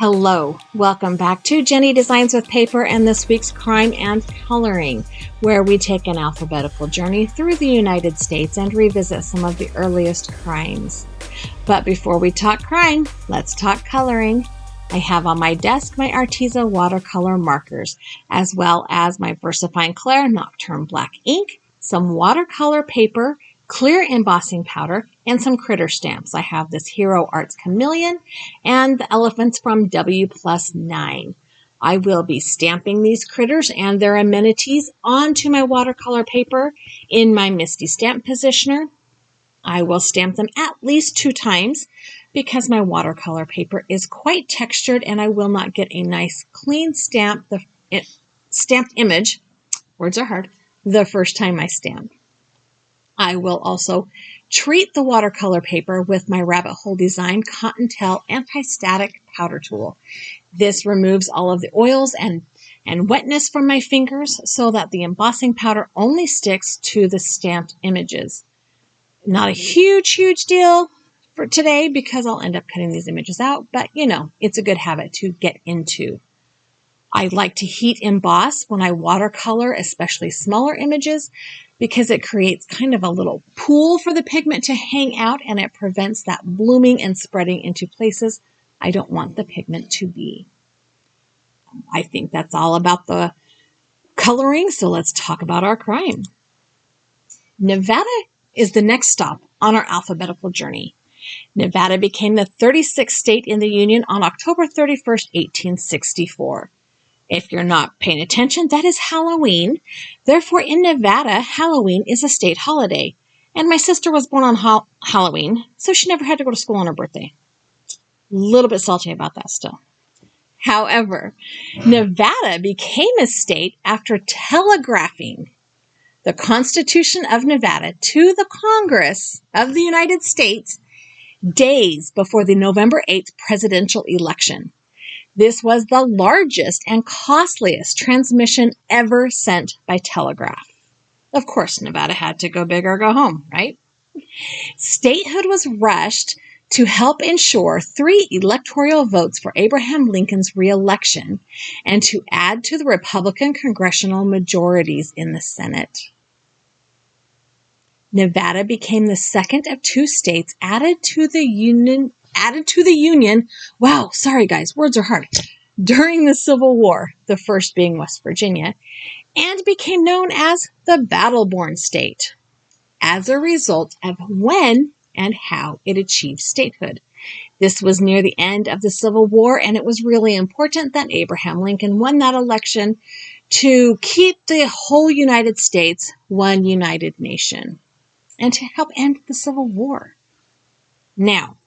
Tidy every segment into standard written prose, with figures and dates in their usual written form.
Hello, welcome back to Jennie Designs with Paper and this week's Crime and Coloring, where we take an alphabetical journey through the United States and revisit some of the earliest crimes. But before we talk crime, let's talk coloring. I have on my desk my Arteza watercolor markers, as well as my VersaFine Clair Nocturne Black ink, some watercolor paper, clear embossing powder, and some critter stamps. I have this Hero Arts Chameleon and the elephants from W+9. I will be stamping these critters and their amenities onto my watercolor paper in my Misty Stamp Positioner. I will stamp them at least 2 times because my watercolor paper is quite textured and I will not get a nice clean stamped image, words are hard, the first time I stamp. I will also treat the watercolor paper with my Rabbit Hole Design Cottontail Anti-Static Powder Tool. This removes all of the oils and wetness from my fingers so that the embossing powder only sticks to the stamped images. Not a huge deal for today because I'll end up cutting these images out, but it's a good habit to get into. I like to heat emboss when I watercolor, especially smaller images, because it creates kind of a little pool for the pigment to hang out and it prevents that blooming and spreading into places I don't want the pigment to be. I think that's all about the coloring, so let's talk about our crime. Nevada is the next stop on our alphabetical journey. Nevada became the 36th state in the Union on October 31st, 1864. If you're not paying attention, that is Halloween. Therefore, in Nevada, Halloween is a state holiday. And my sister was born on Halloween, so she never had to go to school on her birthday. A little bit salty about that still. However, Nevada became a state after telegraphing the Constitution of Nevada to the Congress of the United States days before the November 8th presidential election. This was the largest and costliest transmission ever sent by telegraph. Of course, Nevada had to go big or go home, right? Statehood was rushed to help ensure 3 electoral votes for Abraham Lincoln's re-election and to add to the Republican congressional majorities in the Senate. Nevada became the second of 2 states added to the Union. Wow, sorry guys, words are hard. During the Civil War, the first being West Virginia, and became known as the Battle-Born State as a result of when and how it achieved statehood. This was near the end of the Civil War, and it was really important that Abraham Lincoln won that election to keep the whole United States one united nation and to help end the Civil War. Now,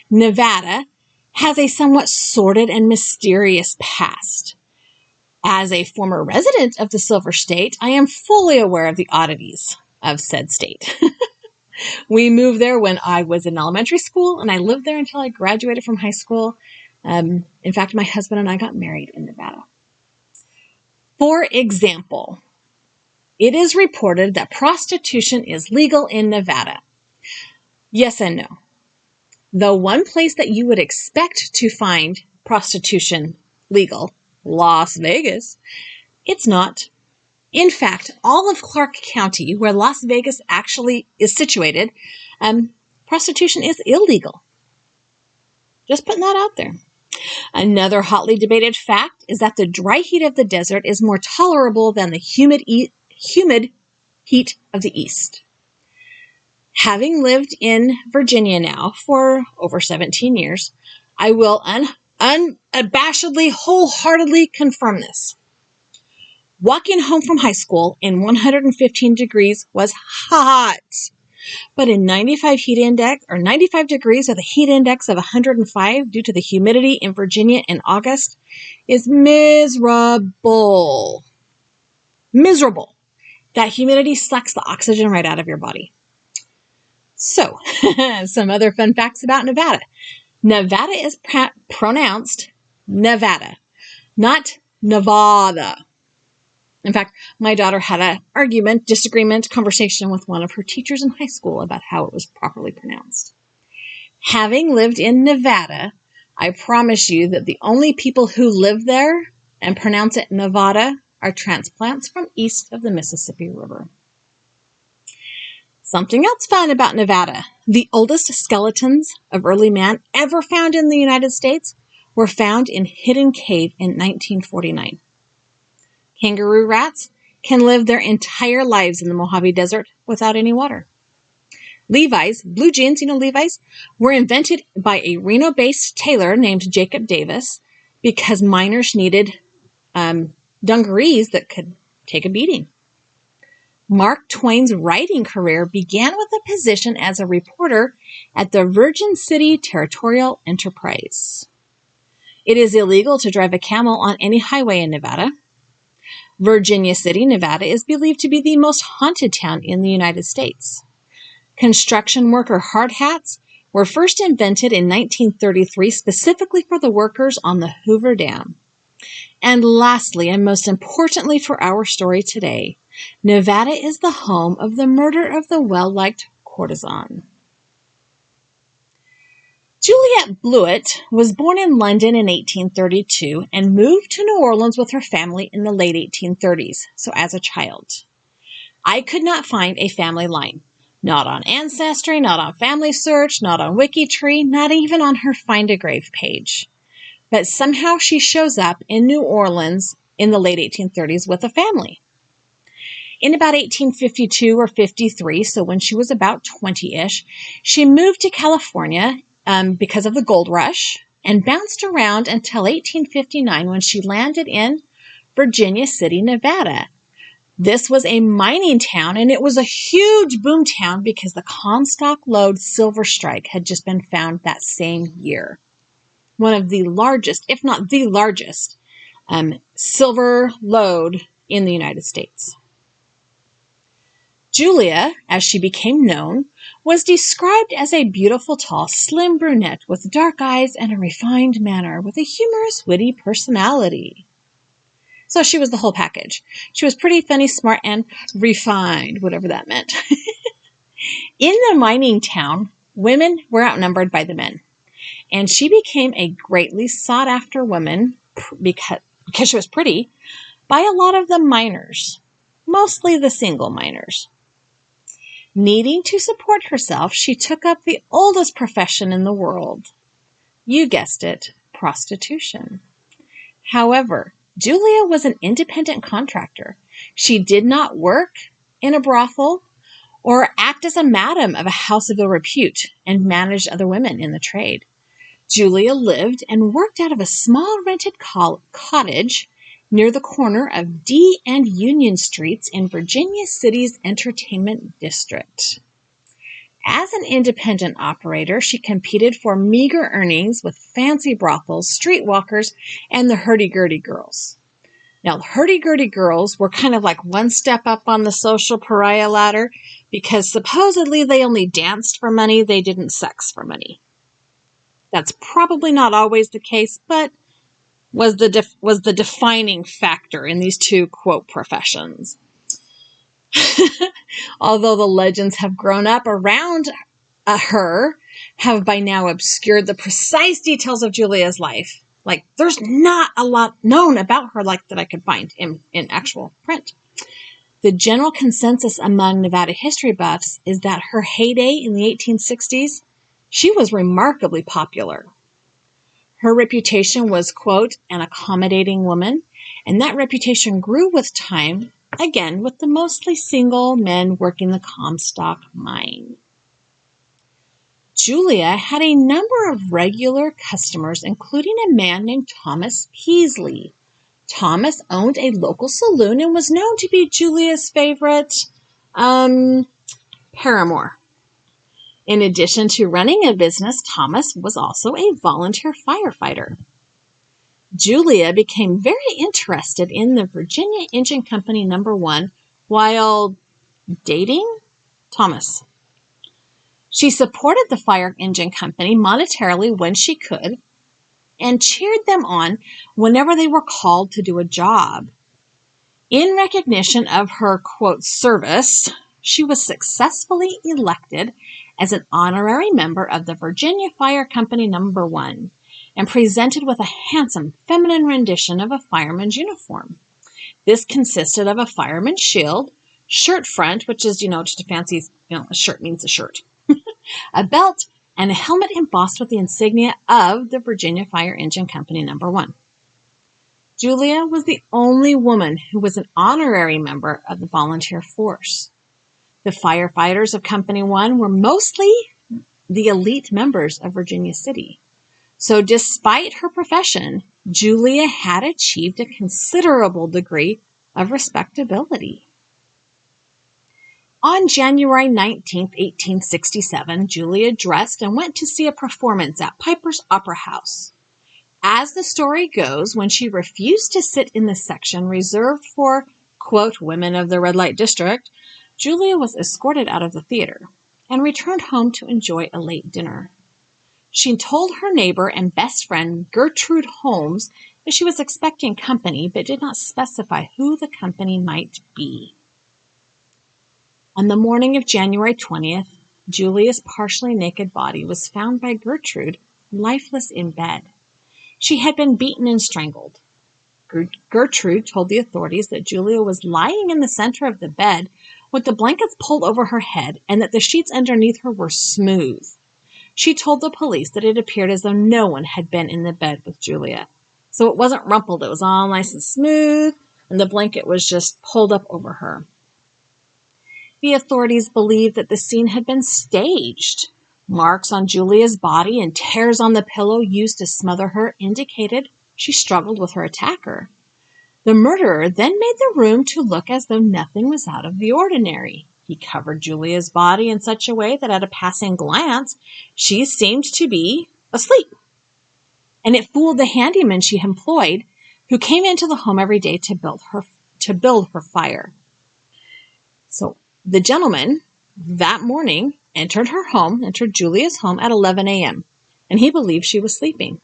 Nevada has a somewhat sordid and mysterious past. As a former resident of the Silver State, I am fully aware of the oddities of said state. We moved there when I was in elementary school, and I lived there until I graduated from high school. In fact, my husband and I got married in Nevada. For example, it is reported that prostitution is legal in Nevada. Yes and no. The one place that you would expect to find prostitution legal, Las Vegas, it's not. In fact, all of Clark County, where Las Vegas actually is situated, prostitution is illegal. Just putting that out there. Another hotly debated fact is that the dry heat of the desert is more tolerable than the humid heat of the east. Having lived in Virginia now for over 17 years, I will unabashedly, wholeheartedly confirm this. Walking home from high school in 115 degrees was hot, but in 95 degrees with a heat index of 105 due to the humidity in Virginia in August is miserable. Miserable. That humidity sucks the oxygen right out of your body. So, some other fun facts about Nevada. Nevada is pronounced Nevada, not Nevada. In fact, my daughter had an conversation with one of her teachers in high school about how it was properly pronounced. Having lived in Nevada, I promise you that the only people who live there and pronounce it Nevada are transplants from east of the Mississippi River. Something else fun about Nevada. The oldest skeletons of early man ever found in the United States were found in Hidden Cave in 1949. Kangaroo rats can live their entire lives in the Mojave Desert without any water. Levi's, blue jeans, Levi's, were invented by a Reno-based tailor named Jacob Davis because miners needed dungarees that could take a beating. Mark Twain's writing career began with a position as a reporter at the Virgin City Territorial Enterprise. It is illegal to drive a camel on any highway in Nevada. Virginia City, Nevada, is believed to be the most haunted town in the United States. Construction worker hard hats were first invented in 1933 specifically for the workers on the Hoover Dam. And lastly, and most importantly for our story today, Nevada is the home of the murder of the well-liked Courtesan. Juliette Blewett was born in London in 1832 and moved to New Orleans with her family in the late 1830s, so as a child. I could not find a family line. Not on Ancestry, not on Family Search, not on WikiTree, not even on her Find a Grave page. But somehow she shows up in New Orleans in the late 1830s with a family. In about 1852 or 53, so when she was about 20-ish, she moved to California because of the gold rush and bounced around until 1859 when she landed in Virginia City, Nevada. This was a mining town, and it was a huge boom town because the Comstock lode silver strike had just been found that same year. One of the largest, if not the largest, silver lode in the United States. Julia, as she became known, was described as a beautiful, tall, slim brunette with dark eyes and a refined manner with a humorous, witty personality. So she was the whole package. She was pretty, funny, smart, and refined, whatever that meant. In the mining town, women were outnumbered by the men. And she became a greatly sought-after woman because she was pretty by a lot of the miners, mostly the single miners. Needing to support herself, she took up the oldest profession in the world. You guessed it, prostitution. However, Julia was an independent contractor. She did not work in a brothel or act as a madam of a house of ill repute and managed other women in the trade. Julia lived and worked out of a small rented cottage near the corner of D and Union Streets in Virginia City's entertainment district. As an independent operator, she competed for meager earnings with fancy brothels, streetwalkers, and the hurdy-gurdy girls. Now, the hurdy-gurdy girls were kind of like one step up on the social pariah ladder because supposedly they only danced for money, they didn't sex for money. That's probably not always the case, but was the defining factor in these two, quote, professions. Although the legends have grown up around her, have by now obscured the precise details of Julia's life. Like, there's not a lot known about her like that I could find in actual print. The general consensus among Nevada history buffs is that her heyday in the 1860s, she was remarkably popular. Her reputation was, quote, an accommodating woman, and that reputation grew with time, again, with the mostly single men working the Comstock mine. Julia had a number of regular customers, including a man named Thomas Peasley. Thomas owned a local saloon and was known to be Julia's favorite paramour. In addition to running a business, Thomas was also a volunteer firefighter. Julia became very interested in the Virginia Engine Company No. 1 while dating Thomas. She supported the fire engine company monetarily when she could and cheered them on whenever they were called to do a job. In recognition of her, quote, service, she was successfully elected as an honorary member of the Virginia Fire Company No. 1, and presented with a handsome feminine rendition of a fireman's uniform. This consisted of a fireman's shield, shirt front, which is, just a fancy, a shirt means a shirt, a belt, and a helmet embossed with the insignia of the Virginia Fire Engine Company No. 1. Julia was the only woman who was an honorary member of the volunteer force. The firefighters of Company 1 were mostly the elite members of Virginia City. So despite her profession, Julia had achieved a considerable degree of respectability. On January 19, 1867, Julia dressed and went to see a performance at Piper's Opera House. As the story goes, when she refused to sit in the section reserved for, quote, women of the red light district, Julia was escorted out of the theater and returned home to enjoy a late dinner. She told her neighbor and best friend, Gertrude Holmes, that she was expecting company, but did not specify who the company might be. On the morning of January 20th, Julia's partially naked body was found by Gertrude, lifeless in bed. She had been beaten and strangled. Gertrude told the authorities that Julia was lying in the center of the bed with the blankets pulled over her head and that the sheets underneath her were smooth. She told the police that it appeared as though no one had been in the bed with Julia. So it wasn't rumpled, it was all nice and smooth, and the blanket was just pulled up over her. The authorities believed that the scene had been staged. Marks on Julia's body and tears on the pillow used to smother her indicated she struggled with her attacker. The murderer then made the room to look as though nothing was out of the ordinary. He covered Julia's body in such a way that at a passing glance, she seemed to be asleep. And it fooled the handyman she employed, who came into the home every day to build her fire. So the gentleman that morning entered Julia's home at 11 a.m., and he believed she was sleeping.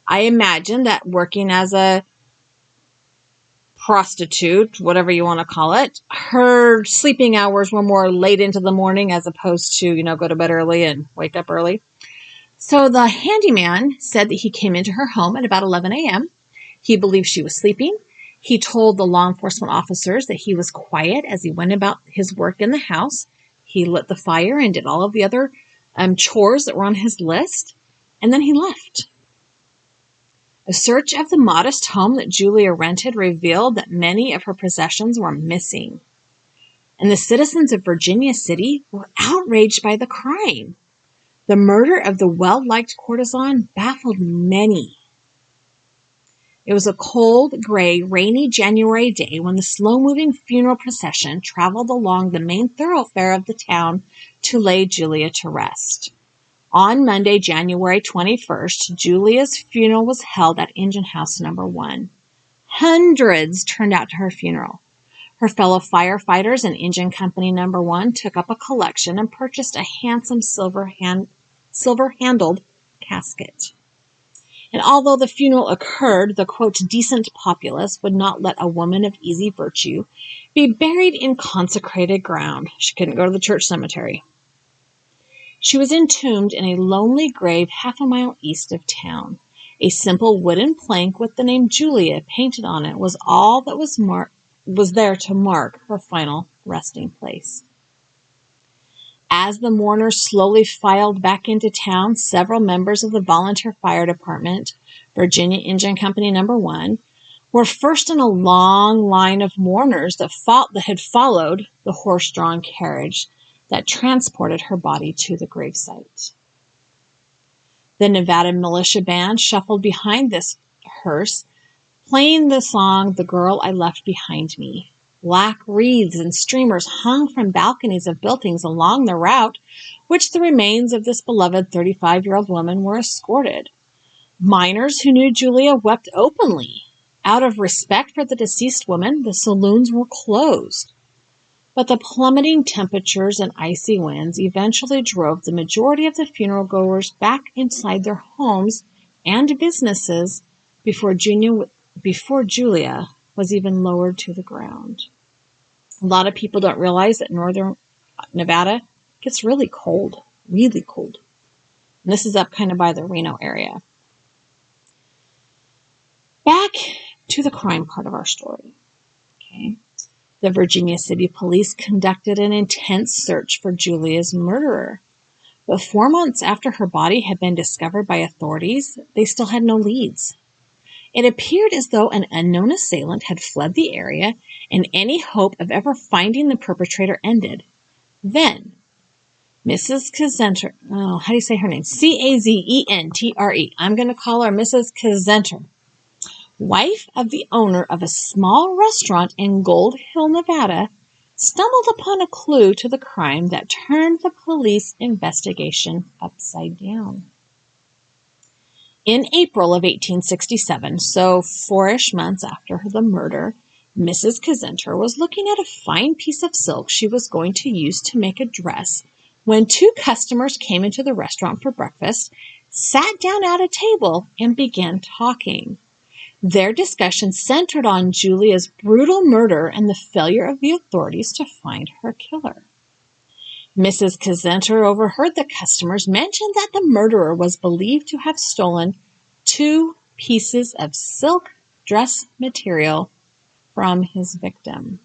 I imagine that working as a prostitute, whatever you want to call it, her sleeping hours were more late into the morning as opposed to, go to bed early and wake up early. So the handyman said that he came into her home at about 11 a.m. He believed she was sleeping. He told the law enforcement officers that he was quiet as he went about his work in the house. He lit the fire and did all of the other chores that were on his list, and then he left. A search of the modest home that Julia rented revealed that many of her possessions were missing. And the citizens of Virginia City were outraged by the crime. The murder of the well-liked courtesan baffled many. It was a cold, gray, rainy January day when the slow-moving funeral procession traveled along the main thoroughfare of the town to lay Julia to rest. On Monday, January 21st, Julia's funeral was held at Engine House No. 1. Hundreds turned out to her funeral. Her fellow firefighters in Engine Company No. 1 took up a collection and purchased a handsome silver-handled casket. And although the funeral occurred, the, quote, decent populace would not let a woman of easy virtue be buried in consecrated ground. She couldn't go to the church cemetery. She was entombed in a lonely grave half a mile east of town. A simple wooden plank with the name Julia painted on it was all that was there to mark her final resting place. As the mourners slowly filed back into town, several members of the volunteer fire department, Virginia Engine Company No. 1, were first in a long line of mourners that had followed the horse-drawn carriage that transported her body to the gravesite. The Nevada militia band shuffled behind this hearse, playing the song, "The Girl I Left Behind Me." Black wreaths and streamers hung from balconies of buildings along the route which the remains of this beloved 35-year-old woman were escorted. Miners who knew Julia wept openly. Out of respect for the deceased woman, the saloons were closed. But the plummeting temperatures and icy winds eventually drove the majority of the funeral goers back inside their homes and businesses before Julia was even lowered to the ground. A lot of people don't realize that northern Nevada gets really cold, really cold. And this is up kind of by the Reno area. back to the crime part of our story. Okay. The Virginia City Police conducted an intense search for Julia's murderer. But 4 months after her body had been discovered by authorities, they still had no leads. It appeared as though an unknown assailant had fled the area, and any hope of ever finding the perpetrator ended. Then, Mrs. Kazenter, how do you say her name? Cazentre. I'm going to call her Mrs. Kazenter, wife of the owner of a small restaurant in Gold Hill, Nevada, stumbled upon a clue to the crime that turned the police investigation upside down. In April of 1867, so 4-ish months after the murder, Mrs. Kazenter was looking at a fine piece of silk she was going to use to make a dress when 2 customers came into the restaurant for breakfast, sat down at a table, and began talking. Their discussion centered on Julia's brutal murder and the failure of the authorities to find her killer. Mrs. Kazenter overheard the customers mention that the murderer was believed to have stolen 2 pieces of silk dress material from his victim.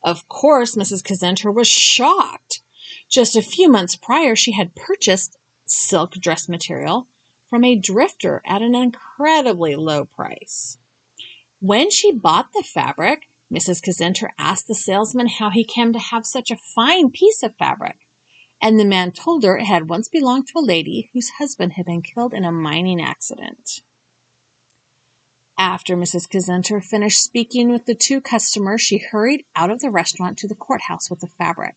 Of course, Mrs. Kazenter was shocked. Just a few months prior, she had purchased silk dress material from a drifter at an incredibly low price. When she bought the fabric, Mrs. Kazenter asked the salesman how he came to have such a fine piece of fabric, and the man told her it had once belonged to a lady whose husband had been killed in a mining accident. After Mrs. Kazenter finished speaking with the 2 customers, she hurried out of the restaurant to the courthouse with the fabric.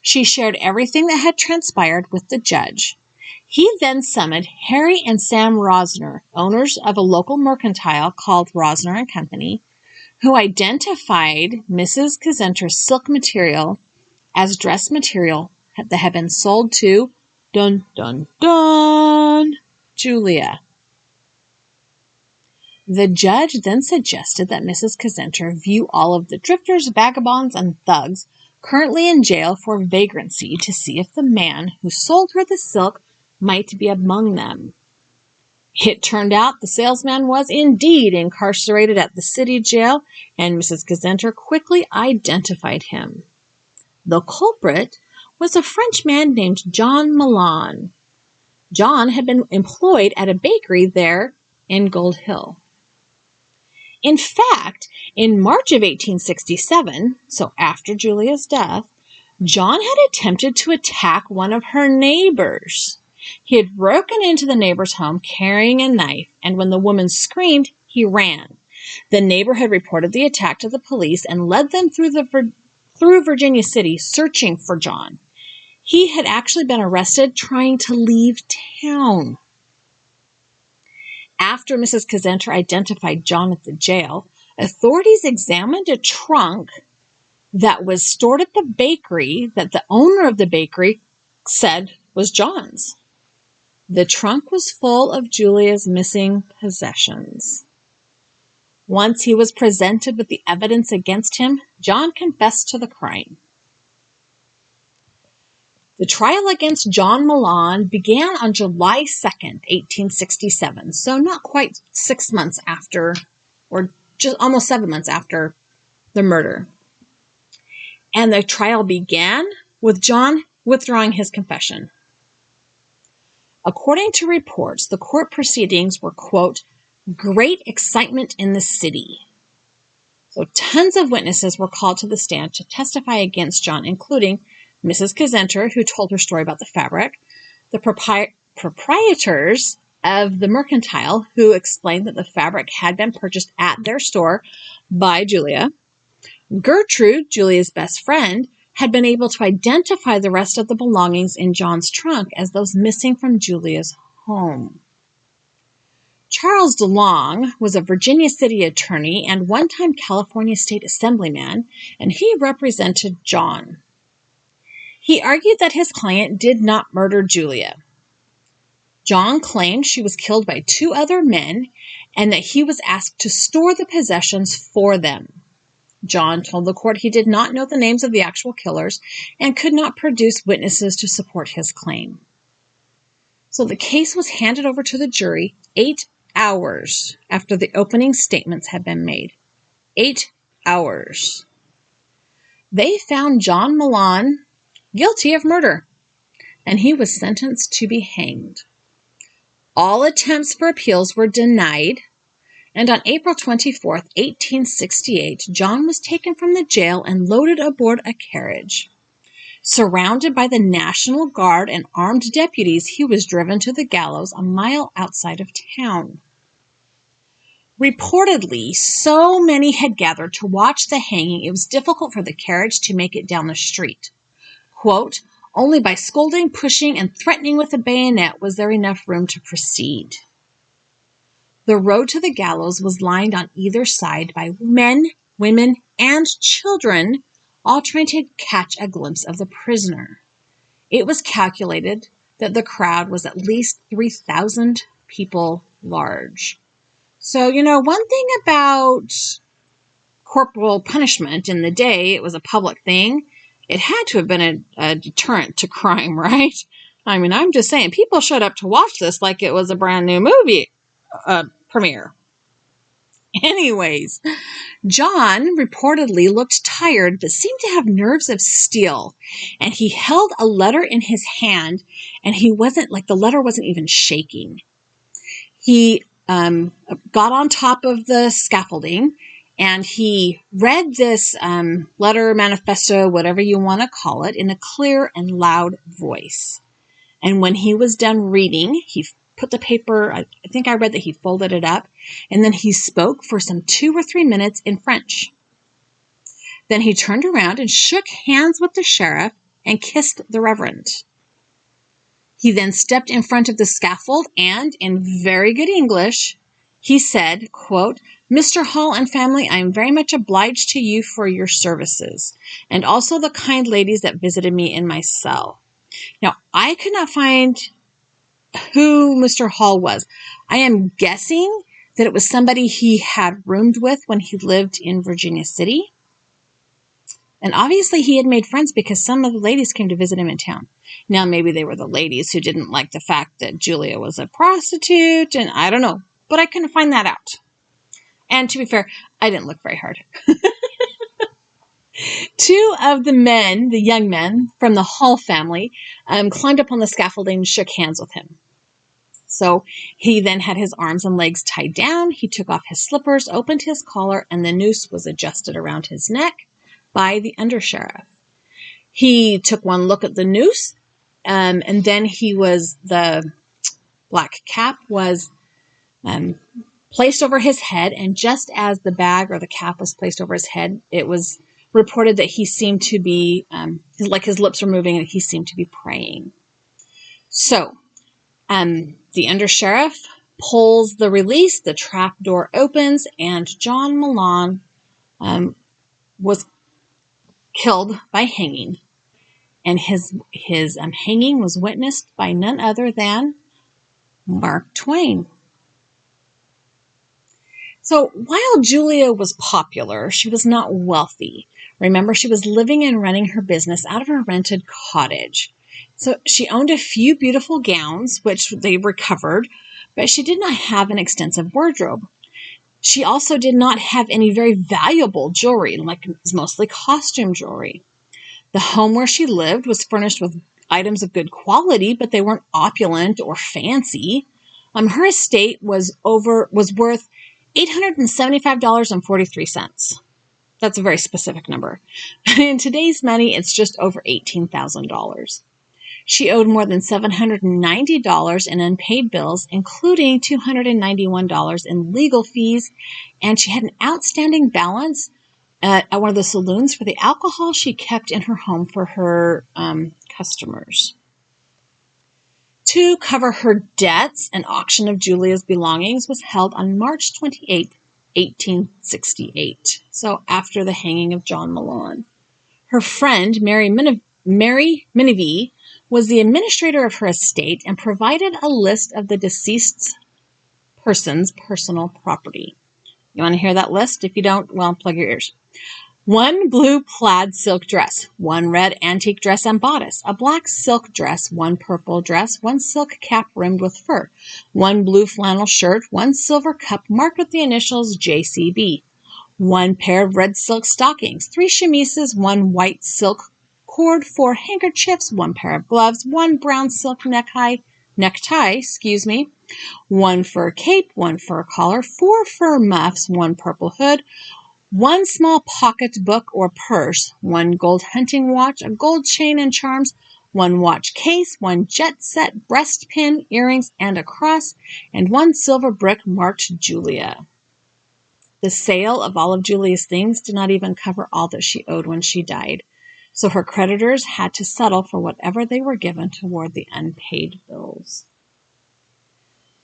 She shared everything that had transpired with the judge. He then summoned Harry and Sam Rosner, owners of a local mercantile called Rosner & Company, who identified Mrs. Kazenter's silk material as dress material that had been sold to, dun dun dun, Julia. The judge then suggested that Mrs. Kazenter view all of the drifters, vagabonds, and thugs currently in jail for vagrancy to see if the man who sold her the silk might be among them. It turned out the salesman was indeed incarcerated at the city jail, and Mrs. Kazenter quickly identified him. The culprit was a Frenchman named John Milan. John had been employed at a bakery there in Gold Hill. In fact, in March of 1867, so after Julia's death, John had attempted to attack one of her neighbors. He had broken into the neighbor's home carrying a knife, and when the woman screamed, he ran. The neighbor had reported the attack to the police and led them through Virginia City searching for John. He had actually been arrested trying to leave town. After Mrs. Kazenter identified John at the jail, authorities examined a trunk that was stored at the bakery that the owner of the bakery said was John's. The trunk was full of Julia's missing possessions. Once he was presented with the evidence against him, John confessed to the crime. The trial against John Milan began on July 2nd, 1867, so not quite 6 months after, or just almost 7 months after the murder. And the trial began with John withdrawing his confession. According to reports, the court proceedings were, quote, great excitement in the city. So tons of witnesses were called to the stand to testify against John, including Mrs. Kazenter, who told her story about the fabric, the proprietors of the mercantile, who explained that the fabric had been purchased at their store by Julia. Gertrude, Julia's best friend, had been able to identify the rest of the belongings in John's trunk as those missing from Julia's home. Charles DeLong was a Virginia City attorney and one-time California State Assemblyman, and he represented John. He argued that his client did not murder Julia. John claimed she was killed by 2 other men and that he was asked to store the possessions for them. John told the court he did not know the names of the actual killers and could not produce witnesses to support his claim. So the case was handed over to the jury 8 hours after the opening statements had been made. 8 hours. They found John Milan guilty of murder, and he was sentenced to be hanged. All attempts for appeals were denied, and on April 24, 1868, John was taken from the jail and loaded aboard a carriage. Surrounded by the National Guard and armed deputies, he was driven to the gallows a mile outside of town. Reportedly, so many had gathered to watch the hanging, it was difficult for the carriage to make it down the street. Quote, only by scolding, pushing, and threatening with a bayonet was there enough room to proceed. The road to the gallows was lined on either side by men, women, and children, all trying to catch a glimpse of the prisoner. It was calculated that the crowd was at least 3,000 people large. So, one thing about corporal punishment in the day, it was a public thing. It had to have been a deterrent to crime, right? I mean, I'm just saying, people showed up to watch this like it was a brand new movie premiere. Anyways, John reportedly looked tired, but seemed to have nerves of steel. And he held a letter in his hand, and the letter wasn't even shaking. He got on top of the scaffolding, and he read this letter, manifesto, whatever you want to call it, in a clear and loud voice. And when he was done reading, he put the paper, I think I read that he folded it up, and then he spoke for some 2 or 3 minutes in French. Then he turned around and shook hands with the sheriff and kissed the reverend. He then stepped in front of the scaffold and, in very good English, he said, quote, Mr. Hall and family, I am very much obliged to you for your services, and also the kind ladies that visited me in my cell. Now, I could not find who Mr. Hall was. I am guessing that it was somebody he had roomed with when he lived in Virginia City. And obviously he had made friends because some of the ladies came to visit him in town. Now, maybe they were the ladies who didn't like the fact that Julia was a prostitute, and I don't know. But I couldn't find that out. And to be fair, I didn't look very hard. 2 of the men, the young men from the Hall family, climbed up on the scaffolding and shook hands with him. So he then had his arms and legs tied down. He took off his slippers, opened his collar, and the noose was adjusted around his neck by the undersheriff. He took one look at the noose, and then the black cap was placed over his head, and just as the bag or the cap was placed over his head, it was reported that he seemed to be, his lips were moving, and he seemed to be praying. So, the undersheriff pulls the release, the trap door opens, and John Milan was killed by hanging. And his hanging was witnessed by none other than Mark Twain. So while Julia was popular, she was not wealthy. Remember, she was living and running her business out of her rented cottage. So she owned a few beautiful gowns, which they recovered, but she did not have an extensive wardrobe. She also did not have any very valuable jewelry, like it was mostly costume jewelry. The home where she lived was furnished with items of good quality, but they weren't opulent or fancy. Her estate was worth $875.43. That's a very specific number. In today's money, it's just over $18,000. She owed more than $790 in unpaid bills, including $291 in legal fees, and she had an outstanding balance at one of the saloons for the alcohol she kept in her home for her customers. To cover her debts, an auction of Julia's belongings was held on March 28, 1868, so after the hanging of John Milan. Her friend, Mary Minivie, was the administrator of her estate and provided a list of the deceased person's personal property. You want to hear that list? If you don't, well, plug your ears. 1 blue plaid silk dress, 1 red antique dress and bodice, a black silk dress, 1 purple dress, 1 silk cap rimmed with fur, 1 blue flannel shirt, 1 silver cup marked with the initials JCB, 1 pair of red silk stockings, 3 chemises, 1 white silk cord, 4 handkerchiefs, 1 pair of gloves, 1 brown silk necktie, 1 fur cape, 1 fur collar, 4 fur muffs, 1 purple hood, 1 small pocket book or purse, 1 gold hunting watch, a gold chain and charms, 1 watch case, 1 jet set breast pin, earrings, and a cross, and 1 silver brick marked Julia. The sale of all of Julia's things did not even cover all that she owed when she died, so her creditors had to settle for whatever they were given toward the unpaid bills.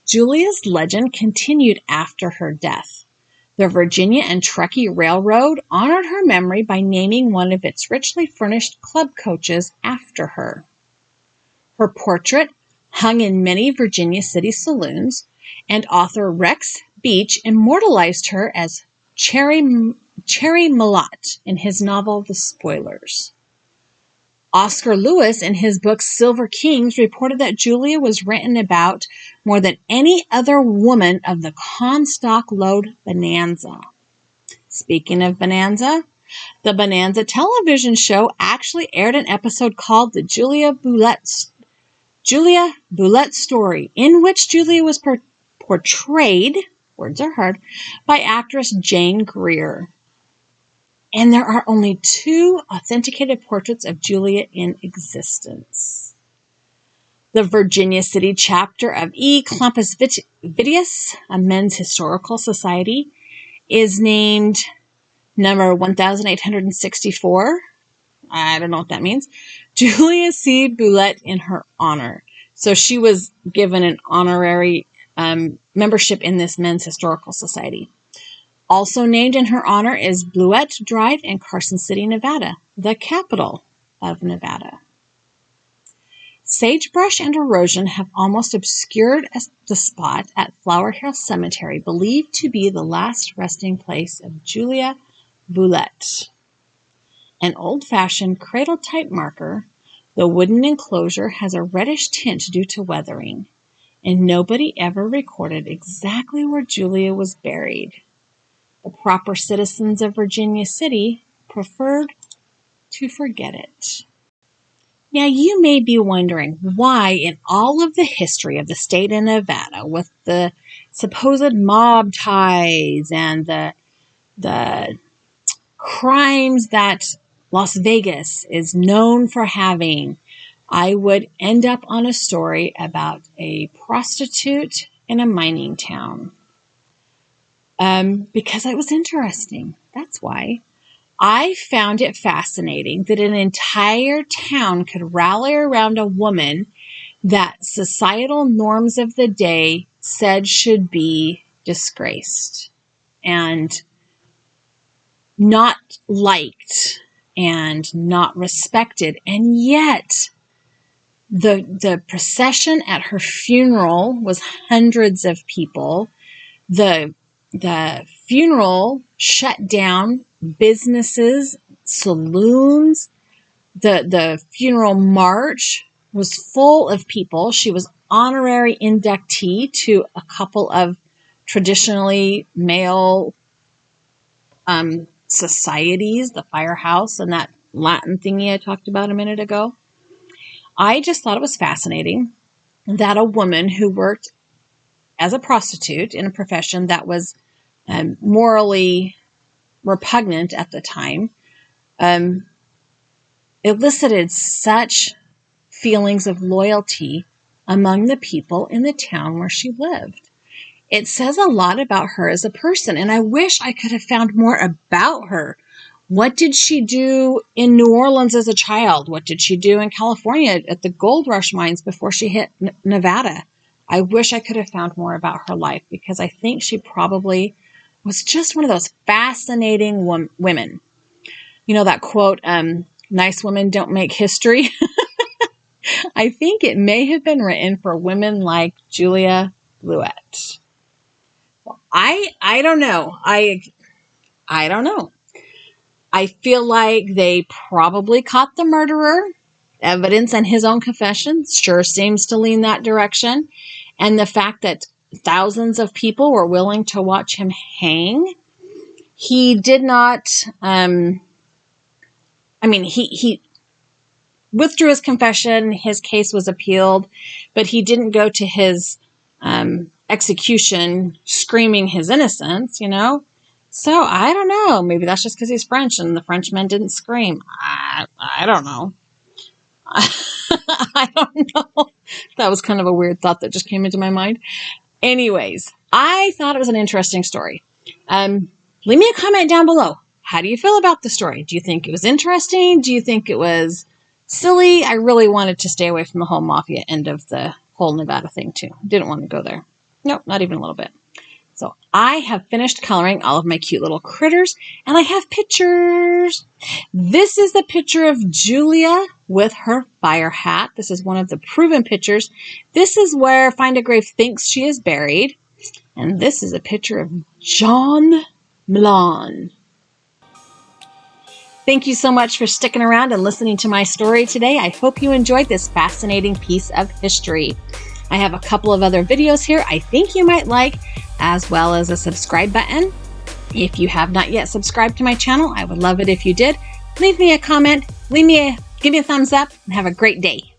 Julia's legend continued after her death. The Virginia and Truckee Railroad honored her memory by naming one of its richly furnished club coaches after her. Her portrait hung in many Virginia city saloons, and author Rex Beach immortalized her as Cherry Malotte in his novel The Spoilers. Oscar Lewis, in his book Silver Kings, reported that Julia was written about more than any other woman of the Comstock Lode Bonanza. Speaking of Bonanza, the Bonanza television show actually aired an episode called The Julia Boulette Story, in which Julia was portrayed, words are hard, by actress Jane Greer. And there are only 2 authenticated portraits of Julia in existence. The Virginia City chapter of E. Clampus Vitius, a men's historical society, is named number 1864. I don't know what that means. Julia C. Boulette in her honor. So she was given an honorary membership in this men's historical society. Also named in her honor is Bluette Drive in Carson City, Nevada, the capital of Nevada. Sagebrush and erosion have almost obscured the spot at Flower Hill Cemetery, believed to be the last resting place of Julia Boulette. An old-fashioned cradle-type marker, the wooden enclosure has a reddish tint due to weathering, and nobody ever recorded exactly where Julia was buried. The proper citizens of Virginia City preferred to forget it. Now, you may be wondering why, in all of the history of the state of Nevada, with the supposed mob ties and the crimes that Las Vegas is known for having, I would end up on a story about a prostitute in a mining town. Because it was interesting. That's why. I found it fascinating that an entire town could rally around a woman that societal norms of the day said should be disgraced and not liked and not respected. And yet the procession at her funeral was hundreds of people. The funeral shut down businesses, saloons. The funeral march was full of people. She was honorary inductee to a couple of traditionally male societies, the firehouse and that Latin thingy I talked about a minute ago. I just thought it was fascinating that a woman who worked as a prostitute in a profession that was morally repugnant at the time, elicited such feelings of loyalty among the people in the town where she lived. It says a lot about her as a person, and I wish I could have found more about her. What did she do in New Orleans as a child? What did she do in California at the gold rush mines before she hit Nevada? I wish I could have found more about her life, because I think she probably was just one of those fascinating women. You know that quote, nice women don't make history? I think it may have been written for women like Julia Bluette. I don't know. I don't know. I feel like they probably caught the murderer. Evidence and his own confession sure seems to lean that direction. And the fact that thousands of people were willing to watch him hang. He did not, he withdrew his confession. His case was appealed, but he didn't go to his execution screaming his innocence, So I don't know. Maybe that's just because he's French and the Frenchmen didn't scream. I don't know. I don't know. That was kind of a weird thought that just came into my mind. Anyways, I thought it was an interesting story. Leave me a comment down below. How do you feel about the story? Do you think it was interesting? Do you think it was silly? I really wanted to stay away from the whole mafia end of the whole Nevada thing too. Didn't want to go there. Nope, not even a little bit. So I have finished coloring all of my cute little critters, and I have pictures. This is the picture of Julia with her fire hat. This is one of the proven pictures. This is where Find a Grave thinks she is buried. And this is a picture of John Milan. Thank you so much for sticking around and listening to my story today. I hope you enjoyed this fascinating piece of history. I have a couple of other videos here I think you might like, as well as a subscribe button. If you have not yet subscribed to my channel, I would love it if you did. Leave me a comment, give me a thumbs up, and have a great day.